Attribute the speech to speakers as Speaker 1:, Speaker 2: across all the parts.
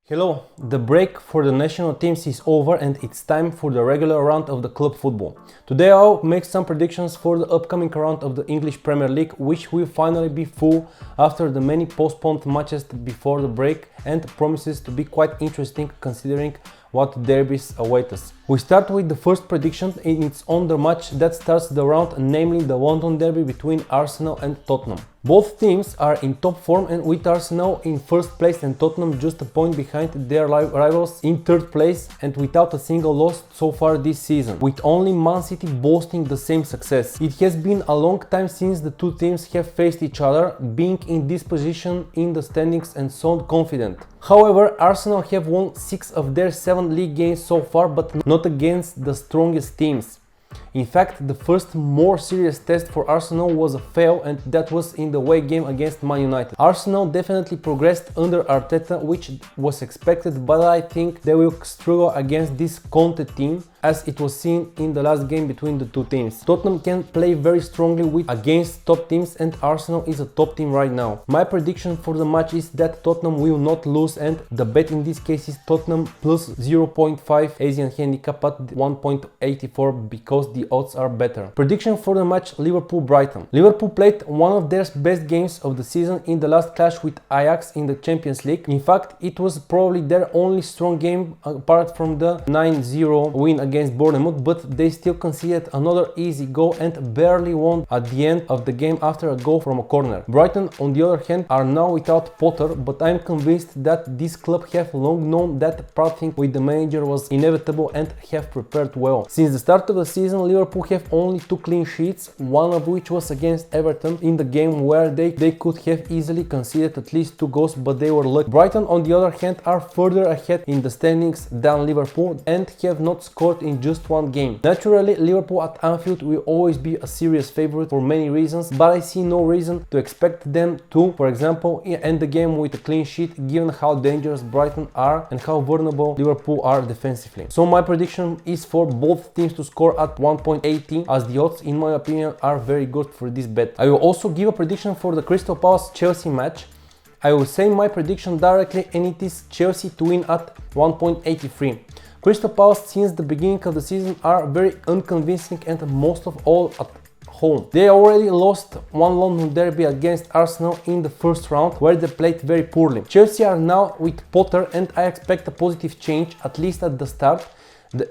Speaker 1: Hello, the break for the national teams is over and it's time for the regular round of the club football. Today I'll make some predictions for the upcoming round of the English Premier League, which will finally be full after the many postponed matches before the break and promises to be quite interesting considering what derbies await us. We start with the first prediction and it's on the match that starts the round, namely the London derby between Arsenal and Tottenham. Both teams are in top form, and with Arsenal in first place and Tottenham just a point behind their rivals in third place and without a single loss so far this season, with only Man City boasting the same success. It has been a long time since the two teams have faced each other, being in this position in the standings and sound confident. However, Arsenal have won 6 of their 7 league games so far, but not against the strongest teams. In fact, the first more serious test for Arsenal was a fail, and that was in the away game against Man United. Arsenal definitely progressed under Arteta, which was expected, but I think they will struggle against this Conte team, as it was seen in the last game between the two teams. Tottenham can play very strongly against top teams, and Arsenal is a top team right now. My prediction for the match is that Tottenham will not lose, and the bet in this case is Tottenham plus 0.5 Asian handicap at 1.84 because the odds are better. Prediction for the match: Liverpool Brighton. Liverpool played one of their best games of the season in the last clash with Ajax in the Champions League. In fact, it was probably their only strong game apart from the 9-0 win against Bournemouth, but they still conceded another easy goal and barely won at the end of the game after a goal from a corner. Brighton, on the other hand, are now without Potter, but I'm convinced that this club have long known that parting with the manager was inevitable and have prepared well. Since the start of the season, Liverpool have only 2 clean sheets, one of which was against Everton in the game where they could have easily conceded at least 2 goals, but they were lucky. Brighton, on the other hand, are further ahead in the standings than Liverpool and have not scored in just 1 game. Naturally, Liverpool at Anfield will always be a serious favorite for many reasons, but I see no reason to expect them to, for example, end the game with a clean sheet, given how dangerous Brighton are and how vulnerable Liverpool are defensively. So my prediction is for both teams to score at 1.80, as the odds, in my opinion, are very good for this bet. I will also give a prediction for the Crystal Palace-Chelsea match. I will say my prediction directly, and it is Chelsea to win at 1.83. Crystal Palace since the beginning of the season are very unconvincing, and most of all at home. They already lost one London derby against Arsenal in the first round, where they played very poorly. Chelsea are now with Potter, and I expect a positive change, at least at the start. The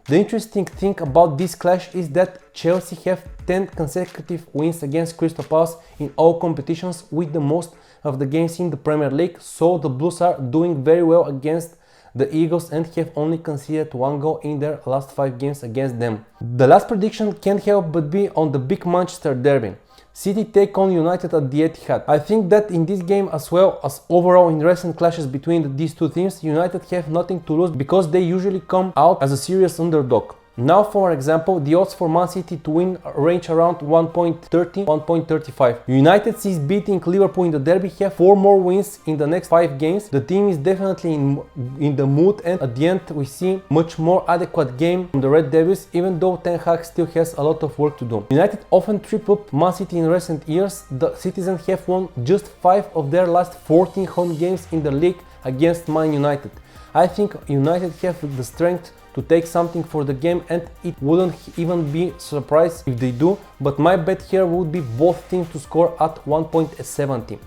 Speaker 1: interesting thing about this clash is that Chelsea have 10 consecutive wins against Crystal Palace in all competitions, with the most of the games in the Premier League, so the Blues are doing very well against the Eagles and have only conceded 1 goal in their last 5 games against them. The last prediction can't help but be on the big Manchester derby. City take on United at the Etihad. I think that in this game, as well as overall in recent clashes between these two teams, United have nothing to lose because they usually come out as a serious underdog. Now, for example, the odds for Man City to win range around 1.30, 1.35. United, since beating Liverpool in the derby, have 4 more wins in the next 5 games. The team is definitely in the mood, and at the end we see much more adequate game from the Red Devils, even though Ten Hag still has a lot of work to do. United often trip up Man City in recent years. The citizens have won just 5 of their last 14 home games in the league against Man United. I think United have the strength to take something for the game, and it wouldn't even be surprised if they do, but my bet here would be both teams to score at 1.70.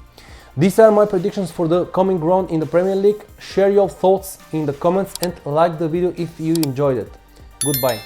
Speaker 1: These are my predictions for the coming round in the Premier League. Share your thoughts in the comments and like the video if you enjoyed it. Goodbye.